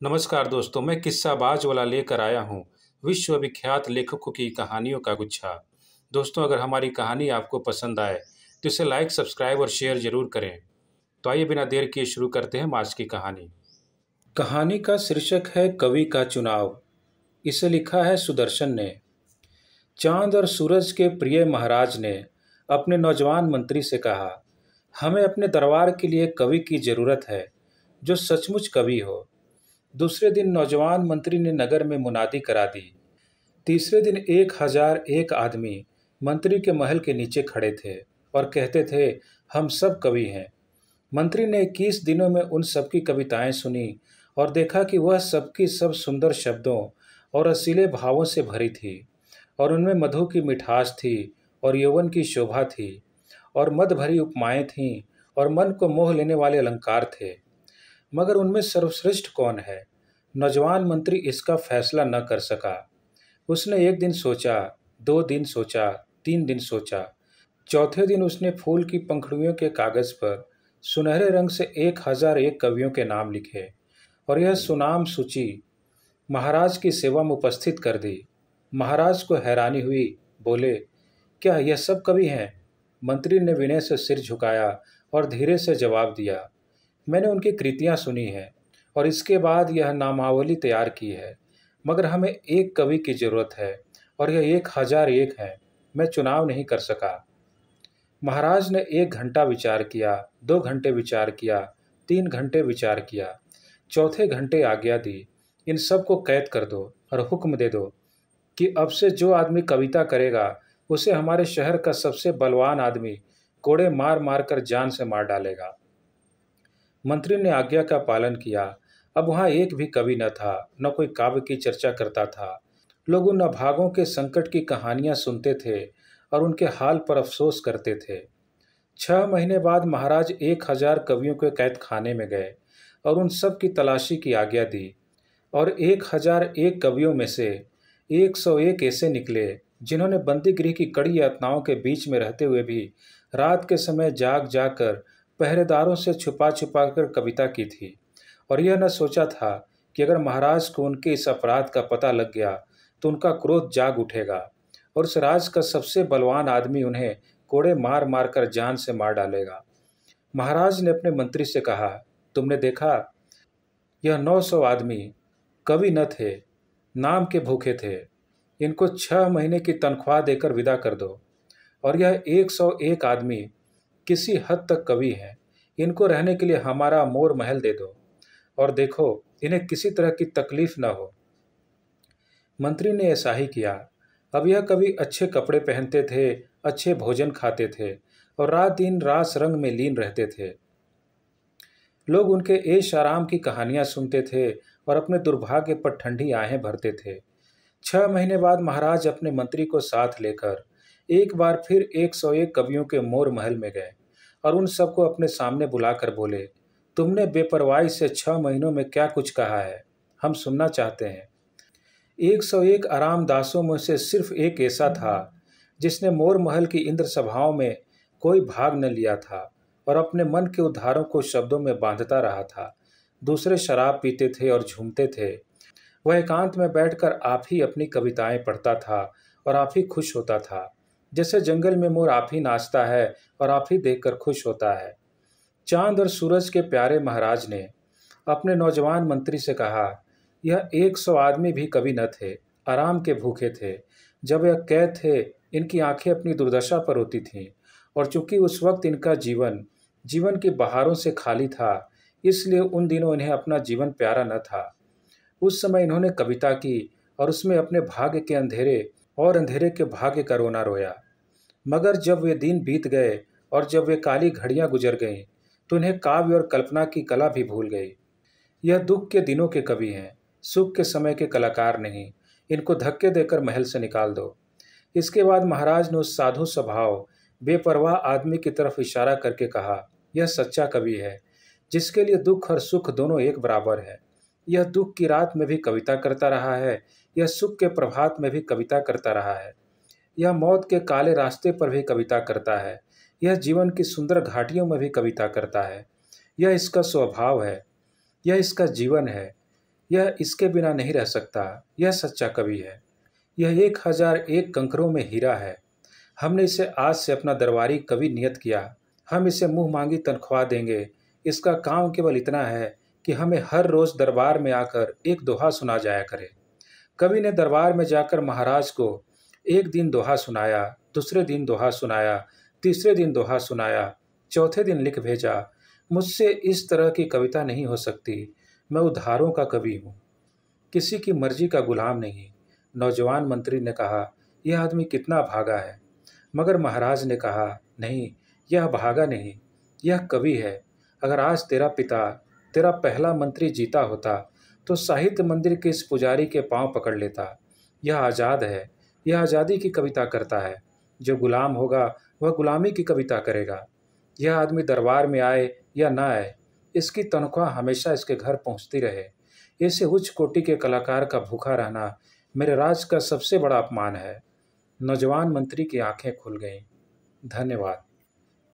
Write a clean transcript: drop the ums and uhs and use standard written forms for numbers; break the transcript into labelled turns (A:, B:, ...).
A: नमस्कार दोस्तों, मैं किस्साबाज वाला लेकर आया हूँ विश्व विख्यात लेखकों की कहानियों का गुच्छा। दोस्तों, अगर हमारी कहानी आपको पसंद आए तो इसे लाइक, सब्सक्राइब और शेयर जरूर करें। तो आइए बिना देर किए शुरू करते हैं आज की कहानी। कहानी का शीर्षक है कवि का चुनाव। इसे लिखा है सुदर्शन ने। चांद और सूरज के प्रिय महाराज ने अपने नौजवान मंत्री से कहा, हमें अपने दरबार के लिए कवि की जरूरत है जो सचमुच कवि हो। दूसरे दिन नौजवान मंत्री ने नगर में मुनादी करा दी। तीसरे दिन 1001 आदमी मंत्री के महल के नीचे खड़े थे और कहते थे, हम सब कवि हैं। मंत्री ने 21 दिनों में उन सबकी कविताएं सुनी और देखा कि वह सबकी सब सुंदर शब्दों और रसीले भावों से भरी थी, और उनमें मधु की मिठास थी और यौवन की शोभा थी, और मद भरी उपमाएं थीं और मन को मोह लेने वाले अलंकार थे। मगर उनमें सर्वश्रेष्ठ कौन है? नौजवान मंत्री इसका फैसला न कर सका। उसने एक दिन सोचा, 2 दिन सोचा, 3 दिन सोचा। चौथे दिन उसने फूल की पंखुड़ियों के कागज पर सुनहरे रंग से 1001 कवियों के नाम लिखे और यह सुनाम सूची महाराज की सेवा में उपस्थित कर दी। महाराज को हैरानी हुई। बोले, क्या यह सब कवि हैं? मंत्री ने विनय से सिर झुकाया और धीरे से जवाब दिया, मैंने उनकी कृतियां सुनी हैं और इसके बाद यह नामावली तैयार की है, मगर हमें एक कवि की जरूरत है और यह 1001 है। मैं चुनाव नहीं कर सका। महाराज ने 1 घंटा विचार किया, 2 घंटे विचार किया, 3 घंटे विचार किया। चौथे घंटे आज्ञा दी, इन सब को कैद कर दो और हुक्म दे दो कि अब से जो आदमी कविता करेगा उसे हमारे शहर का सबसे बलवान आदमी कोड़े मार मार कर जान से मार डालेगा। मंत्री ने आज्ञा का पालन किया। अब वहां एक भी कवि न था, न कोई काव्य की चर्चा करता था। लोग उन अभागों के संकट की कहानियां सुनते थे और उनके हाल पर अफसोस करते थे। 6 महीने बाद महाराज 1000 कवियों के कैद खाने में गए और उन सब की तलाशी की आज्ञा दी, और 1001 कवियों में से 101 ऐसे निकले जिन्होंने बंदीगृह की कड़ी यातनाओं के बीच में रहते हुए भी रात के समय जाग जाकर पहरेदारों से छुपा छुपा कर कविता की थी, और यह न सोचा था कि अगर महाराज को उनके इस अपराध का पता लग गया तो उनका क्रोध जाग उठेगा और उस राज का सबसे बलवान आदमी उन्हें कोड़े मार मार कर जान से मार डालेगा। महाराज ने अपने मंत्री से कहा, तुमने देखा, यह 900 आदमी कवि न थे, नाम के भूखे थे। इनको 6 महीने की तनख्वाह देकर विदा कर दो। और यह 101 आदमी किसी हद तक कवि हैं। इनको रहने के लिए हमारा मोर महल दे दो और देखो इन्हें किसी तरह की तकलीफ न हो। मंत्री ने ऐसा ही किया। अब यह कवि अच्छे कपड़े पहनते थे, अच्छे भोजन खाते थे और रात दिन रास रंग में लीन रहते थे। लोग उनके ऐश आराम की कहानियां सुनते थे और अपने दुर्भाग्य पर ठंडी आहें भरते थे। 6 महीने बाद महाराज अपने मंत्री को साथ लेकर एक बार फिर 101 कवियों के मोर महल में गए और उन सबको अपने सामने बुलाकर बोले, तुमने बेपरवाही से 6 महीनों में क्या कुछ कहा है, हम सुनना चाहते हैं। 101 आरामदासों में से सिर्फ एक ऐसा था जिसने मोर महल की इंद्र सभाओं में कोई भाग न लिया था और अपने मन के उद्धारों को शब्दों में बांधता रहा था। दूसरे शराब पीते थे और झूमते थे। वह एकांत में बैठकर आप ही अपनी कविताएं पढ़ता था और आप ही खुश होता था, जैसे जंगल में मोर आप ही नाचता है और आप ही देखकर खुश होता है। चांद और सूरज के प्यारे महाराज ने अपने नौजवान मंत्री से कहा, यह 100 आदमी भी कवि न थे, आराम के भूखे थे। जब यह कैद थे, इनकी आंखें अपनी दुर्दशा पर होती थीं, और चूंकि उस वक्त इनका जीवन की बहारों से खाली था, इसलिए उन दिनों इन्हें अपना जीवन प्यारा न था। उस समय इन्होंने कविता की और उसमें अपने भाग्य के अंधेरे और अंधेरे के भाग्य का रोना रोया। मगर जब वे दिन बीत गए और जब वे काली घड़ियां गुजर गईं, तो इन्हें काव्य और कल्पना की कला भी भूल गई। यह दुख के दिनों के कवि हैं, सुख के समय के कलाकार नहीं। इनको धक्के देकर महल से निकाल दो। इसके बाद महाराज ने उस साधु स्वभाव बेपरवाह आदमी की तरफ इशारा करके कहा, यह सच्चा कवि है जिसके लिए दुख और सुख दोनों एक बराबर है। यह दुख की रात में भी कविता करता रहा है, यह सुख के प्रभात में भी कविता करता रहा है। यह मौत के काले रास्ते पर भी कविता करता है, यह जीवन की सुंदर घाटियों में भी कविता करता है। यह इसका स्वभाव है, यह इसका जीवन है। यह इसके बिना नहीं रह सकता। यह सच्चा कवि है। यह 1001 कंकरों में हीरा है। हमने इसे आज से अपना दरबारी कवि नियत किया। हम इसे मुंह मांगी तनख्वाह देंगे। इसका काम केवल इतना है कि हमें हर रोज दरबार में आकर एक दोहा सुना जाया करे। कवि ने दरबार में जाकर महाराज को एक दिन दोहा सुनाया, दूसरे दिन दोहा सुनाया, तीसरे दिन दोहा सुनाया, चौथे दिन लिख भेजा, मुझसे इस तरह की कविता नहीं हो सकती। मैं उधारों का कवि हूँ, किसी की मर्जी का गुलाम नहीं। नौजवान मंत्री ने कहा, यह आदमी कितना भागा है। मगर महाराज ने कहा, नहीं, यह भागा नहीं, यह कवि है। अगर आज तेरा पिता, तेरा पहला मंत्री जीता होता तो साहित्य मंदिर के इस पुजारी के पांव पकड़ लेता। यह आज़ाद है, यह आज़ादी की कविता करता है। जो गुलाम होगा वह गुलामी की कविता करेगा। यह आदमी दरबार में आए या ना आए, इसकी तनख्वाह हमेशा इसके घर पहुंचती रहे। ऐसे उच्च कोटि के कलाकार का भूखा रहना मेरे राज का सबसे बड़ा अपमान है। नौजवान मंत्री की आंखें खुल गईं। धन्यवाद।